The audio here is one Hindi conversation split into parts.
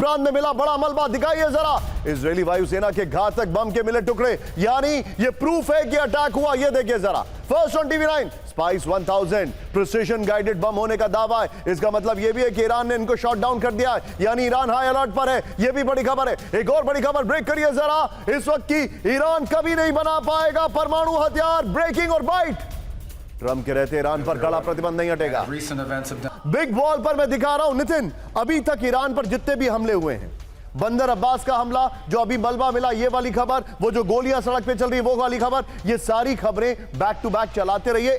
प्रांत में मिला बड़ा मलबा, दिखाइए जरा। इजरायली वायुसेना के घातक बम के मिले टुकड़े, यानी ये प्रूफ है कि अटैक हुआ। ये देखिए जरा, first on TV 9, spice 1000 precision guided bomb होने का दावा है। इसका मतलब यह भी है कि ईरान ने इनको शॉट डाउन कर दिया है, यानी ईरान हाई अलर्ट पर है। यह भी बड़ी खबर है। एक और बड़ी खबर ब्रेक करिए जरा। इस वक्त की ईरान कभी नहीं बना पाएगा परमाणु हथियार, ब्रेकिंग और बाइट। ट्रंप के रहते ईरान पर कड़ा प्रतिबंध नहीं हटेगा। बिग वॉल पर मैं दिखा रहा हूं नितिन, अभी तक ईरान पर जितने भी हमले हुए हैं, बंदर अब्बास का हमला, जो अभी मलबा मिला, ये वाली खबर, वो जो गोलियां सड़क पे चल रही है वो वाली खबर, ये सारी खबरें बैक टू बैक चलाते रहिए,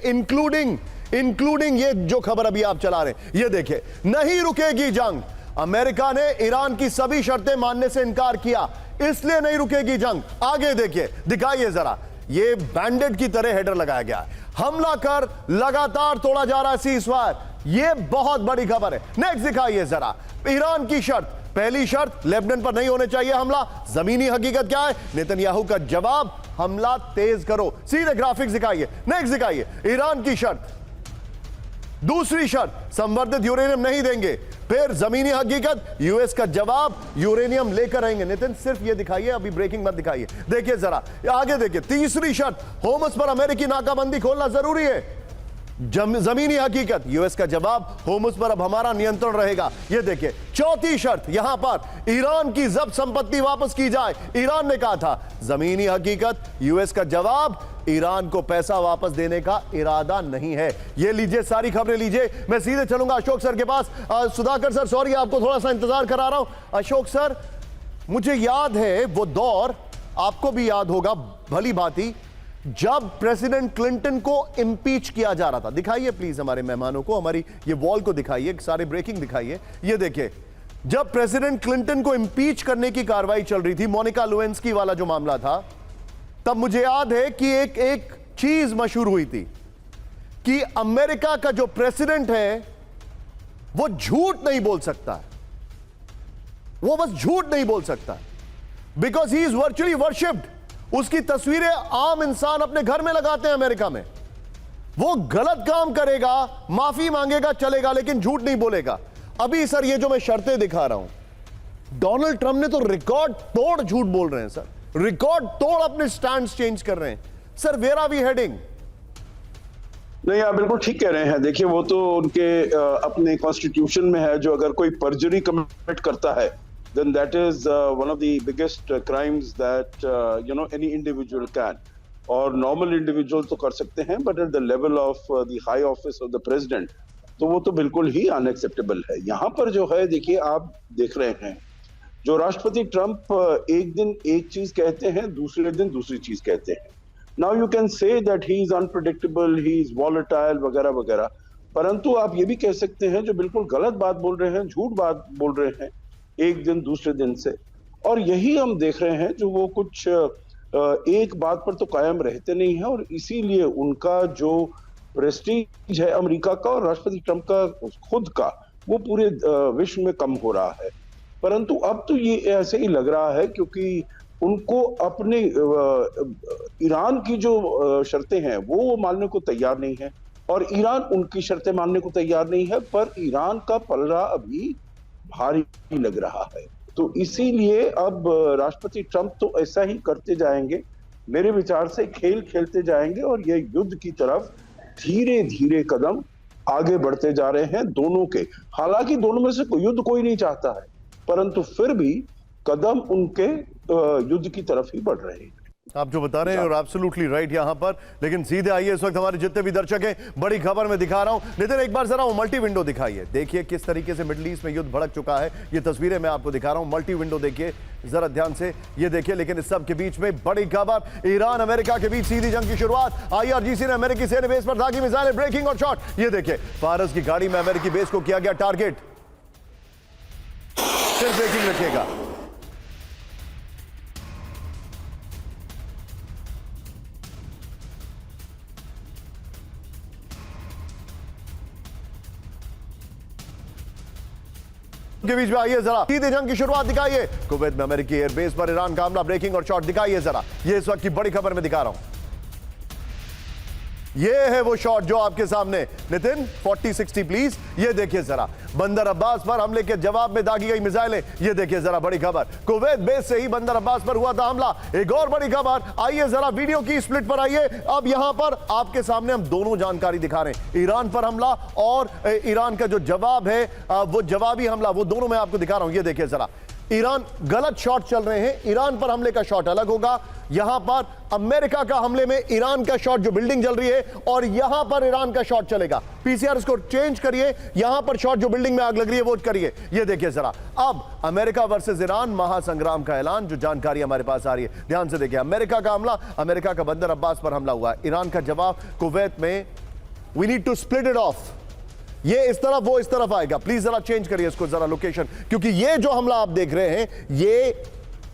इंक्लूडिंग ये जो खबर अभी आप चला रहे हैं। ये देखिए, नहीं रुकेगी जंग। अमेरिका ने ईरान की सभी शर्तें मानने से इनकार किया, इसलिए नहीं रुकेगी जंग। आगे देखिए, दिखाइए जरा, ये बैंडेड की तरह हेडर लगाया गया है। हमला कर लगातार तोड़ा जा रहा है सीज़फायर, ये बहुत बड़ी खबर है। नेक्स्ट दिखाइए जरा, ईरान की शर्त, पहली शर्त, लेबनान पर नहीं होने चाहिए हमला। जमीनी हकीकत क्या है? नेतन्याहू का जवाब, हमला तेज करो। सीधे ग्राफिक्स दिखाइए। नेक्स्ट दिखाइए, ईरान की शर्त, दूसरी शर्त, संवर्धित यूरेनियम नहीं देंगे। फिर जमीनी हकीकत, यूएस का जवाब, यूरेनियम लेकर आएंगे। नितिन सिर्फ ये दिखाइए, अभी ब्रेकिंग मत दिखाइए। देखिए जरा आगे देखिए, तीसरी शर्त, होमस पर अमेरिकी नाकाबंदी खोलना जरूरी है। जमीनी हकीकत, यूएस का जवाब, होमस पर अब हमारा नियंत्रण रहेगा। यह देखिए, चौथी शर्त, यहां पर ईरान की जब्त संपत्ति वापस की जाए। ईरान ने कहा था जमीनी हकीकत, यूएस का जवाब, ईरान को पैसा वापस देने का इरादा नहीं है। ये लीजिए, सारी खबरें लीजिए। मैं सीधे चलूंगा अशोक सर के पास। सुधाकर सर, सॉरी आपको थोड़ा सा इंतजार करा रहा हूं। अशोक सर, मुझे याद है वो दौर, आपको भी याद होगा भली भांति, जब प्रेसिडेंट क्लिंटन को इंपीच किया जा रहा था। दिखाइए प्लीज हमारे मेहमानों को, हमारी ये वॉल को दिखाइए, सारे ब्रेकिंग दिखाइए। ये देखिए, जब प्रेसिडेंट क्लिंटन को इंपीच करने की कार्रवाई चल रही थी, मोनिका लेविंस्की वाला जो मामला था, तब मुझे याद है कि एक चीज मशहूर हुई थी कि अमेरिका का जो प्रेसिडेंट है वो झूठ नहीं बोल सकता है, वो बस झूठ नहीं बोल सकता, because he is virtually worshipped. उसकी तस्वीरें आम इंसान अपने घर में लगाते हैं अमेरिका में। वो गलत काम करेगा, माफी मांगेगा, चलेगा, लेकिन झूठ नहीं बोलेगा। अभी सर ये जो मैं शर्तें दिखा रहा हूं, डोनाल्ड ट्रंप ने तो रिकॉर्ड तोड़ झूठ बोल रहे हैं सर, रिकॉर्ड तोड़ अपने स्टैंड चेंज कर रहे हैं sir. Where are we heading? नहीं, आप बिल्कुल ठीक कह रहे हैं। देखिए, वो तो उनके अपने कॉन्स्टिट्यूशन में है, जो अगर कोई परजरी कमिट करता है, then that is one of the biggest crimes that any individual can, और normal individual तो कर सकते हैं, but at the level of the high office of the president, तो वो तो बिल्कुल ही unacceptable है। यहाँ पर जो है, देखिए, आप देख रहे हैं, जो राष्ट्रपति ट्रंप एक दिन एक चीज कहते हैं, दूसरे दिन दूसरी चीज कहते हैं। Now you can say that he is unpredictable, he is volatile वगैरह वगैरह, परंतु आप ये भी कह सकते हैं जो बिल्कुल गलत बात बोल रहे हैं, झूठ बात बोल रहे हैं एक दिन दूसरे दिन से। और यही हम देख रहे हैं, जो वो कुछ एक बात पर तो कायम रहते नहीं है, और इसीलिए उनका जो प्रेस्टीज है अमेरिका का और राष्ट्रपति ट्रंप का खुद का, वो पूरे विश्व में कम हो रहा है। परंतु अब तो ये ऐसे ही लग रहा है, क्योंकि उनको अपने ईरान की जो शर्तें हैं वो मानने को तैयार नहीं है, और ईरान उनकी शर्तें मानने को तैयार नहीं है। पर ईरान का पलड़ा अभी भारी लग रहा है, तो इसीलिए अब राष्ट्रपति ट्रंप तो ऐसा ही करते जाएंगे, मेरे विचार से खेल खेलते जाएंगे, और ये युद्ध की तरफ धीरे धीरे कदम आगे बढ़ते जा रहे हैं दोनों के। हालांकि दोनों में से युद्ध कोई नहीं चाहता है, परंतु फिर भी कदम उनके युद्ध की तरफ ही बढ़ रहे हैं। आप जो बता रहे हैं और एब्सोल्युटली राइट यहां पर। लेकिन सीधे आइए, इस वक्त हमारे जितने भी दर्शक हैं, बड़ी खबर में दिखा रहा हूं। नितिन, एक बार जरा वो मल्टी विंडो दिखाइए। देखिए किस तरीके से मिडिल ईस्ट में युद्ध भड़क चुका है। ये तस्वीरें मैं आपको दिखा रहा हूं, मल्टी विंडो देखिए जरा ध्यान से, ये देखिए। लेकिन इस सब के बीच में बड़ी खबर, ईरान अमेरिका के बीच सीधी जंग की शुरुआत। IRGC ने अमेरिकी सेना बेस पर दागी मिसाइलें, ब्रेकिंग और शॉट। ये देखिए, फारस की गाड़ी में अमेरिकी बेस को किया गया टारगेट। फिर ब्रेकिंग रखिएगा। के बीच में आइए जरा, सीधे जंग की शुरुआत दिखाइए। कुवैत में अमेरिकी एयरबेस पर ईरान का हमला, ब्रेकिंग और शॉट दिखाइए जरा। ये इस वक्त की बड़ी खबर में दिखा रहा हूं। ये है वो शॉट जो आपके सामने, नितिन 40-60 प्लीज। ये देखिए जरा, बंदर अब्बास पर हमले के जवाब में दागी गई मिसाइलें। ये देखिए जरा बड़ी खबर, कुवैत बेस से ही बंदर अब्बास पर हुआ था हमला। एक और बड़ी खबर, आइए जरा वीडियो की स्प्लिट पर आइए। अब यहां पर आपके सामने हम दोनों जानकारी दिखा रहे हैं, ईरान पर हमला और ईरान का जो जवाब है वो जवाबी हमला, वो दोनों मैं आपको दिखा रहा हूं। ये देखिए जरा, ईरान गलत शॉट चल रहे हैं, ईरान पर हमले का शॉट अलग होगा। यहां पर अमेरिका का हमले में ईरान का शॉट जो बिल्डिंग जल रही है, और यहां पर ईरान का शॉट चलेगा। पीसीआर इसको चेंज करिए, यहां पर शॉट जो बिल्डिंग में आग लग रही है वो करिए। ये देखिए जरा, अब अमेरिका वर्सेस ईरान महासंग्राम का ऐलान, जो जानकारी हमारे पास आ रही है, ध्यान से देखिए। अमेरिका का हमला, अमेरिका का बंदर अब्बास पर हमला हुआ है। ईरान का जवाब कुवैत में, we need to split it off. ये इस तरफ, वो इस तरफ आएगा। प्लीज जरा चेंज करिए इसको जरा लोकेशन, क्योंकि ये जो हमला आप देख रहे हैं ये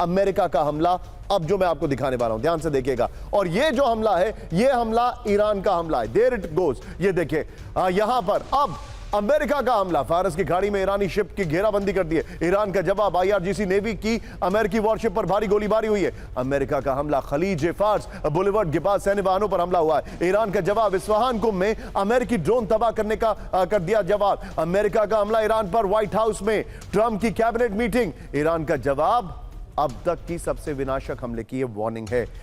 अमेरिका का हमला, अब जो मैं आपको दिखाने वाला हूं, ध्यान से देखिएगा। और ये जो हमला है, ये हमला ईरान का हमला है। There it goes. ये देखिए यहां पर अब अमेरिका का हमला, फारस की खाड़ी में ईरानी शिप की घेराबंदी कर दी है। ईरान का जवाब, IRGC नेवी की अमेरिकी वॉरशिप पर भारी गोलीबारी हुई है। अमेरिका का हमला, खलीज फार्स बुलेवर्ड के पास सैन्य वाहनों पर हमला हुआ है। ईरान का जवाब, इस्फहान कुम में अमेरिकी ड्रोन तबाह करने का कर दिया जवाब। अमेरिका का हमला ईरान पर, व्हाइट हाउस में ट्रंप की कैबिनेट मीटिंग। ईरान का जवाब, अब तक की सबसे विनाशक हमले की ये वार्निंग है।